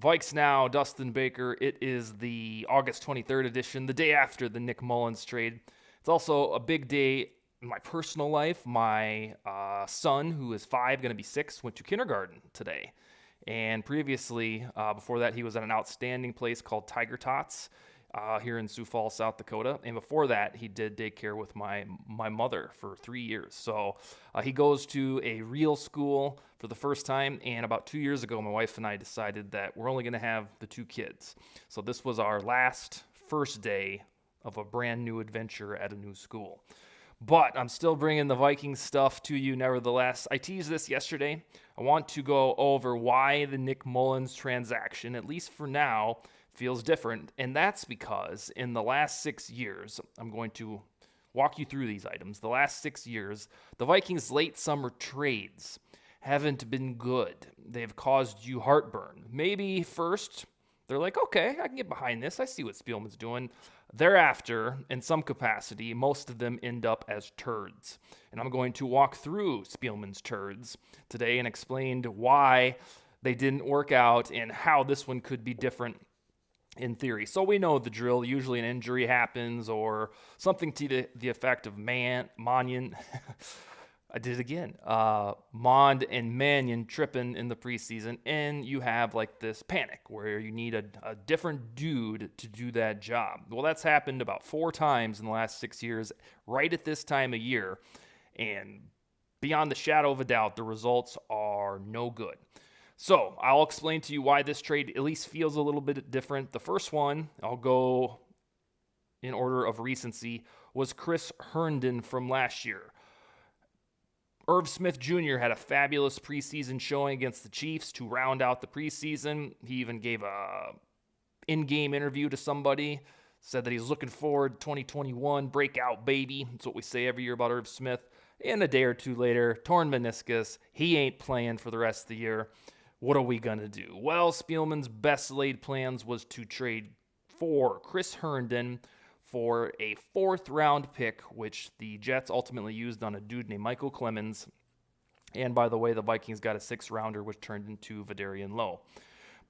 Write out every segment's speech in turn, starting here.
VikesNow, Dustin Baker. It is the August 23rd edition, the day after the Nick Mullens trade. It's also a big day in my personal life. My son, who is 5, going to be 6, went to kindergarten today. And previously, before that, he was at an outstanding place called Tiger Tots here in Sioux Falls, South Dakota. And before that, he did daycare with my mother for 3 years. So he goes to a real school for the first time. And about 2 years ago, my wife and I decided that we're only going to have the 2 kids. So this was our first day of a brand new adventure at a new school. But I'm still bringing the Vikings stuff to you nevertheless. I teased this yesterday. I want to go over why the Nick Mullens transaction, at least for now, feels different. And that's because in the last 6 years, I'm going to walk you through these items. The last 6 years, the Vikings' late summer trades haven't been good. They've caused you heartburn. Maybe first, they're like, okay, I can get behind this. I see what Spielman's doing. Thereafter, in some capacity, most of them end up as turds. And I'm going to walk through Spielman's turds today and explain why they didn't work out and how this one could be different in theory. So we know the drill. Usually an injury happens or something to the effect of Mannion. I did it again. Mond and Mannion tripping in the preseason, and you have like this panic where you need a different dude to do that job. Well, that's happened about 4 times in the last 6 years, right at this time of year, and beyond the shadow of a doubt, the results are no good. So I'll explain to you why this trade at least feels a little bit different. The first one, I'll go in order of recency, was Chris Herndon from last year. Irv Smith Jr. had a fabulous preseason showing against the Chiefs to round out the preseason. He even gave a in-game interview to somebody, said that he's looking forward to 2021, breakout baby. That's what we say every year about Irv Smith. And a day or two later, torn meniscus. He ain't playing for the rest of the year. What are we going to do? Well, Spielman's best laid plans was to trade for Chris Herndon for a 4th-round pick, which the Jets ultimately used on a dude named Michael Clemens. And by the way, the Vikings got a 6th-rounder, which turned into Vidarian Lowe.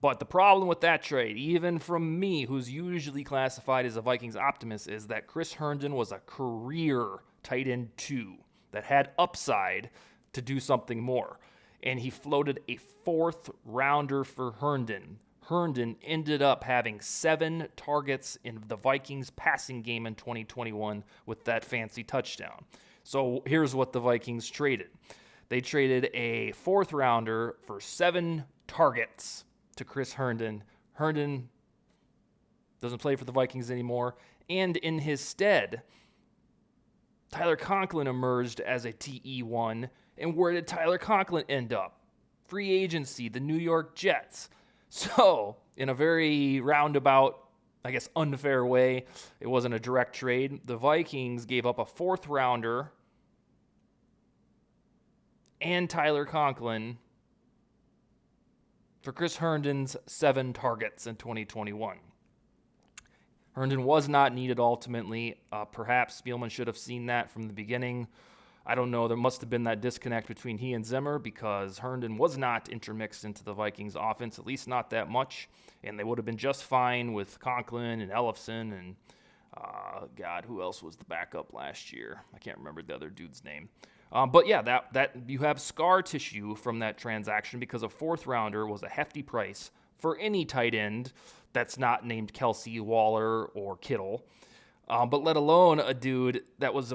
But the problem with that trade, even from me, who's usually classified as a Vikings optimist, is that Chris Herndon was a career tight end 2 that had upside to do something more. And he floated a 4th-rounder for Herndon. Herndon ended up having 7 targets in the Vikings passing game in 2021 with that fancy touchdown. So here's what the Vikings traded. They traded a 4th-rounder for 7 targets to Chris Herndon. Herndon doesn't play for the Vikings anymore. And in his stead, Tyler Conklin emerged as a TE1. And where did Tyler Conklin end up? Free agency, the New York Jets. So, in a very roundabout, I guess unfair way, it wasn't a direct trade. The Vikings gave up a 4th-rounder and Tyler Conklin for Chris Herndon's 7 targets in 2021. Herndon was not needed ultimately. Perhaps Spielman should have seen that from the beginning. I don't know. There must have been that disconnect between he and Zimmer because Herndon was not intermixed into the Vikings offense, at least not that much. And they would have been just fine with Conklin and Ellefson and, who else was the backup last year? I can't remember the other dude's name. But yeah, that you have scar tissue from that transaction because a 4th-rounder was a hefty price for any tight end that's not named Kelsey, Waller, or Kittle. But let alone a dude that was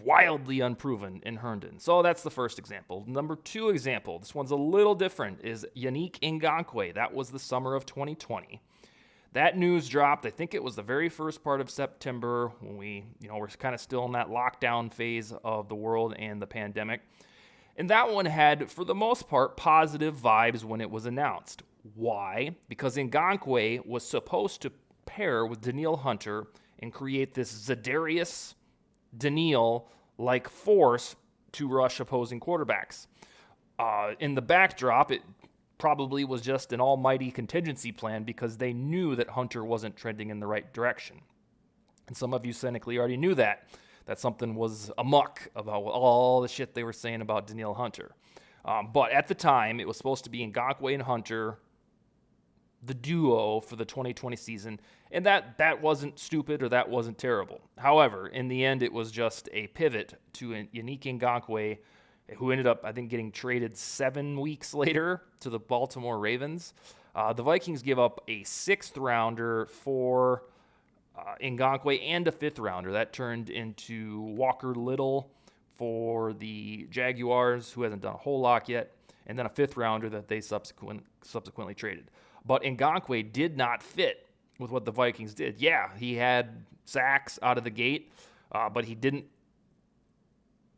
wildly unproven in Herndon. So that's the first example. Number 2 example, this one's a little different, is Yannick Ngakoue. That was the summer of 2020. That news dropped, I think it was the very first part of September when we're kind of still in that lockdown phase of the world and the pandemic. And that one had, for the most part, positive vibes when it was announced. Why? Because Ngakoue was supposed to pair with Danielle Hunter and create this Za'Darius Danielle-like force to rush opposing quarterbacks. In the backdrop, it probably was just an almighty contingency plan because they knew that Hunter wasn't trending in the right direction. And some of you cynically already knew that something was amok about all the shit they were saying about Danielle Hunter. But at the time, it was supposed to be Ngakoue and Hunter the duo for the 2020 season, and that wasn't stupid or that wasn't terrible. However, in the end, it was just a pivot to Yannick Ngakoue, who ended up, I think, getting traded 7 weeks later to the Baltimore Ravens. The Vikings give up a 6th rounder for Ngakoue and a 5th rounder. That turned into Walker Little for the Jaguars, who hasn't done a whole lot yet, and then a 5th rounder that they subsequently traded. But Ngakoue did not fit with what the Vikings did. Yeah, he had sacks out of the gate, but he didn't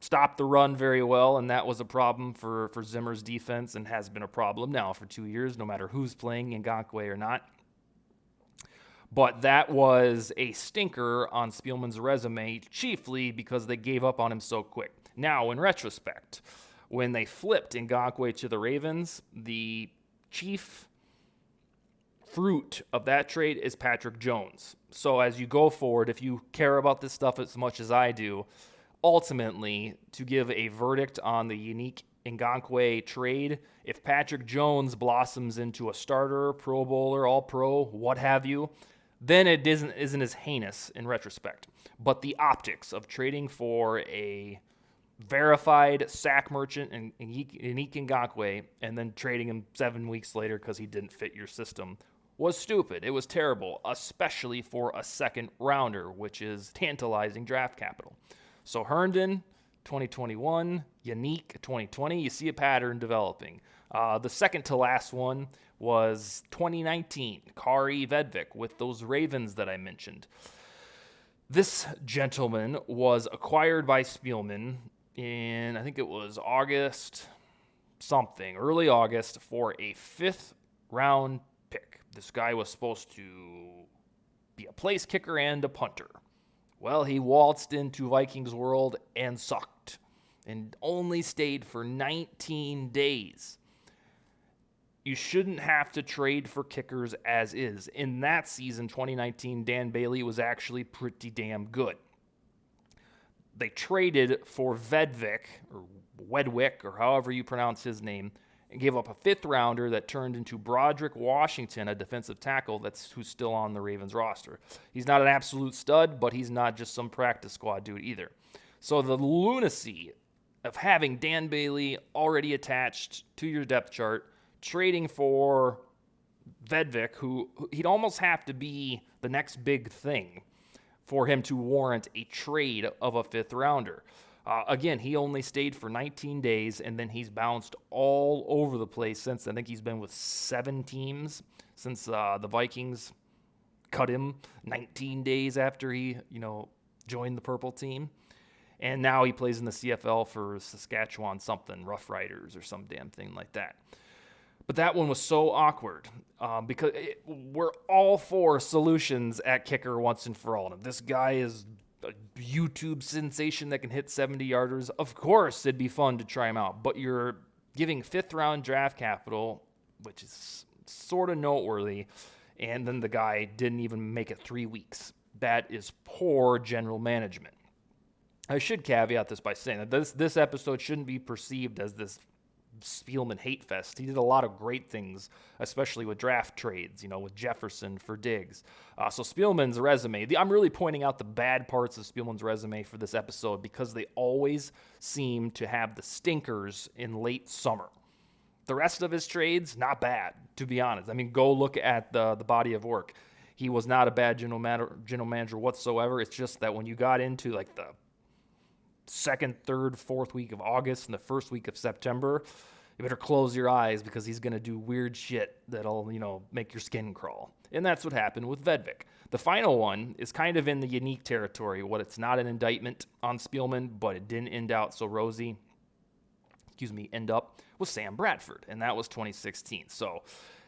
stop the run very well, and that was a problem for Zimmer's defense and has been a problem now for 2 years, no matter who's playing Ngakoue or not. But that was a stinker on Spielman's resume, chiefly because they gave up on him so quick. Now, in retrospect, when they flipped Ngakoue to the Ravens, the chief fruit of that trade is Patrick Jones. So as you go forward, if you care about this stuff as much as I do, ultimately, to give a verdict on the Yannick Ngakoue trade, if Patrick Jones blossoms into a starter, Pro Bowler, All-Pro, what have you, then it isn't as heinous in retrospect. But the optics of trading for a verified sack merchant and Yannick Ngakoue and then trading him 7 weeks later because he didn't fit your system was stupid. It was terrible, especially for a 2nd rounder, which is tantalizing draft capital. So Herndon, 2021, Yannick, 2020, you see a pattern developing. The second to last one was 2019, Kari Vedvik with those Ravens that I mentioned. This gentleman was acquired by Spielman in, I think it was August something, early August, for a 5th round pick. This guy was supposed to be a place kicker and a punter. Well, he waltzed into Vikings world and sucked and only stayed for 19 days. You shouldn't have to trade for kickers as is. In that season, 2019, Dan Bailey was actually pretty damn good. They traded for Vedvik, or Wedwick, or however you pronounce his name, and gave up a 5th rounder that turned into Broderick Washington, a defensive tackle who's still on the Ravens roster. He's not an absolute stud, but he's not just some practice squad dude either. So the lunacy of having Dan Bailey already attached to your depth chart, trading for Vedvik, who he'd almost have to be the next big thing for him to warrant a trade of a 5th rounder. Again, he only stayed for 19 days, and then he's bounced all over the place since. I think he's been with 7 teams since the Vikings cut him 19 days after he, joined the purple team. And now he plays in the CFL for Saskatchewan something, Rough Riders or some damn thing like that. But that one was so awkward because we're all for solutions at kicker once and for all. And if this guy is a YouTube sensation that can hit 70-yarders, of course it'd be fun to try him out. But you're giving 5th-round draft capital, which is sort of noteworthy, and then the guy didn't even make it 3 weeks. That is poor general management. I should caveat this by saying that this episode shouldn't be perceived as this Spielman hate fest. He did a lot of great things, especially with draft trades, with Jefferson for Diggs. So Spielman's resume, I'm really pointing out the bad parts of Spielman's resume for this episode because they always seem to have the stinkers in late summer. The rest of his trades, not bad, to be honest. I mean, go look at the body of work. He was not a bad general manager whatsoever. It's just that when you got into like the 2nd, 3rd, 4th week of August and the 1st week of September, you better close your eyes because he's going to do weird shit that'll, make your skin crawl. And that's what happened with Vedvik. The final one is kind of in the unique territory. It's not an indictment on Spielman, but it didn't end up with Sam Bradford, and that was 2016. So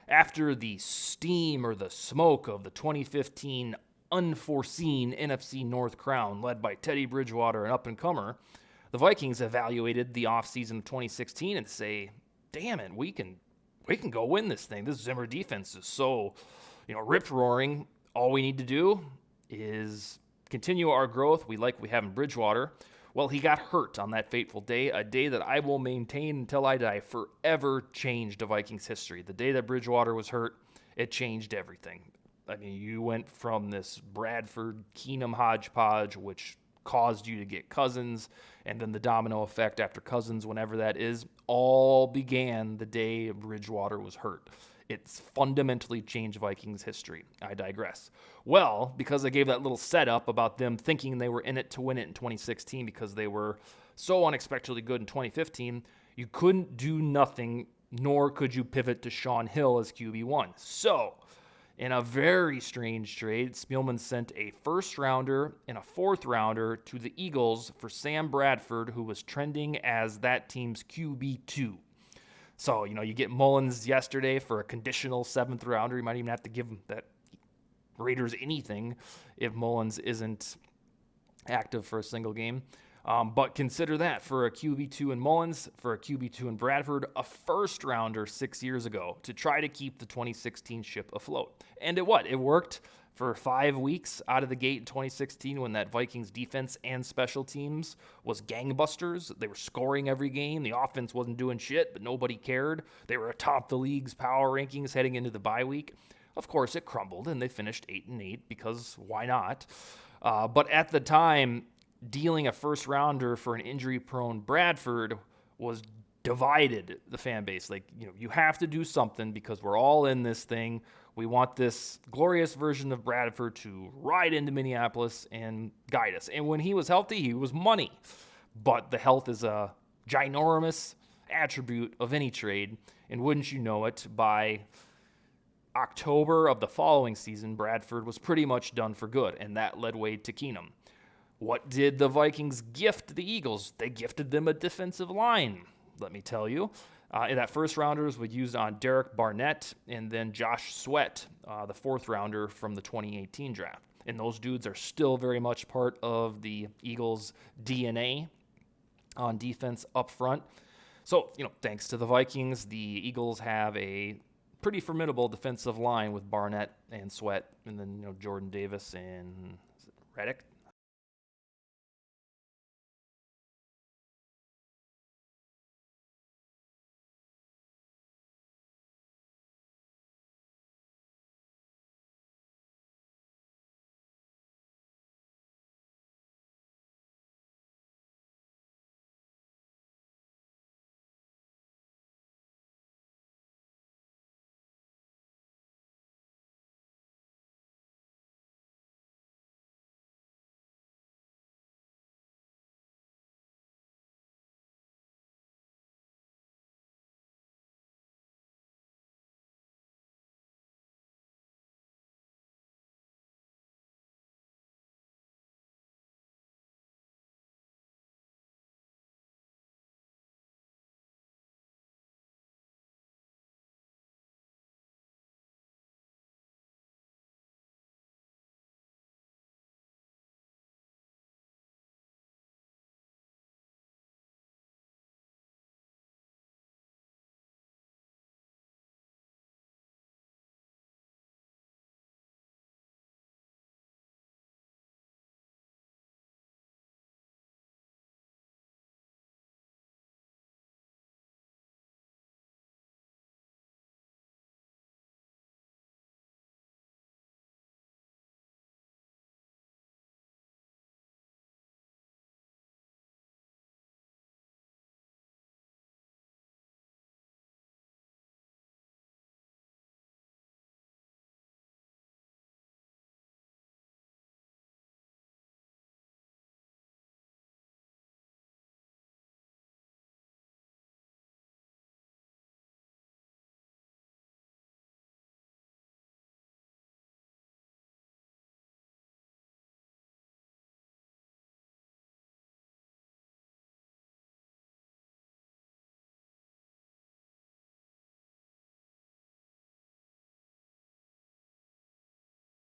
after the steam or the smoke of the 2015 unforeseen NFC North crown led by Teddy Bridgewater, an up-and-comer, the Vikings evaluated the offseason of 2016 and say, damn it, we can go win this thing. This Zimmer defense is so, rip-roaring. All we need to do is continue our growth. We have in Bridgewater. Well, he got hurt on that fateful day, a day that I will maintain until I die forever changed the Vikings history. The day that Bridgewater was hurt, it changed everything. I mean, you went from this Bradford Keenum hodgepodge, which caused you to get Cousins, and then the domino effect after Cousins, whenever that is, all began the day Bridgewater was hurt. It's fundamentally changed Vikings history. I digress. Well, because I gave that little setup about them thinking they were in it to win it in 2016 because they were so unexpectedly good in 2015, you couldn't do nothing, nor could you pivot to Sean Hill as QB1. So, in a very strange trade, Spielman sent a first-rounder and a fourth-rounder to the Eagles for Sam Bradford, who was trending as that team's QB2. So, you get Mullens yesterday for a conditional seventh-rounder. You might even have to give that Raiders anything if Mullens isn't active for a single game. But consider that for a QB2 in Mullens, for a QB2 in Bradford, a first-rounder 6 years ago to try to keep the 2016 ship afloat. And it worked for 5 weeks out of the gate in 2016 when that Vikings defense and special teams was gangbusters. They were scoring every game. The offense wasn't doing shit, but nobody cared. They were atop the league's power rankings heading into the bye week. Of course, it crumbled, and they finished 8-8 because why not? But at the time, dealing a first-rounder for an injury-prone Bradford was divided the fan base. You have to do something because we're all in this thing. We want this glorious version of Bradford to ride into Minneapolis and guide us. And when he was healthy, he was money. But the health is a ginormous attribute of any trade. And wouldn't you know it, by October of the following season, Bradford was pretty much done for good, and that led way to Keenum. What did the Vikings gift the Eagles? They gifted them a defensive line, let me tell you. And that first rounders was used on Derek Barnett and then Josh Sweat, the fourth rounder from the 2018 draft. And those dudes are still very much part of the Eagles' DNA on defense up front. So, thanks to the Vikings, the Eagles have a pretty formidable defensive line with Barnett and Sweat, and then, Jordan Davis and Reddick.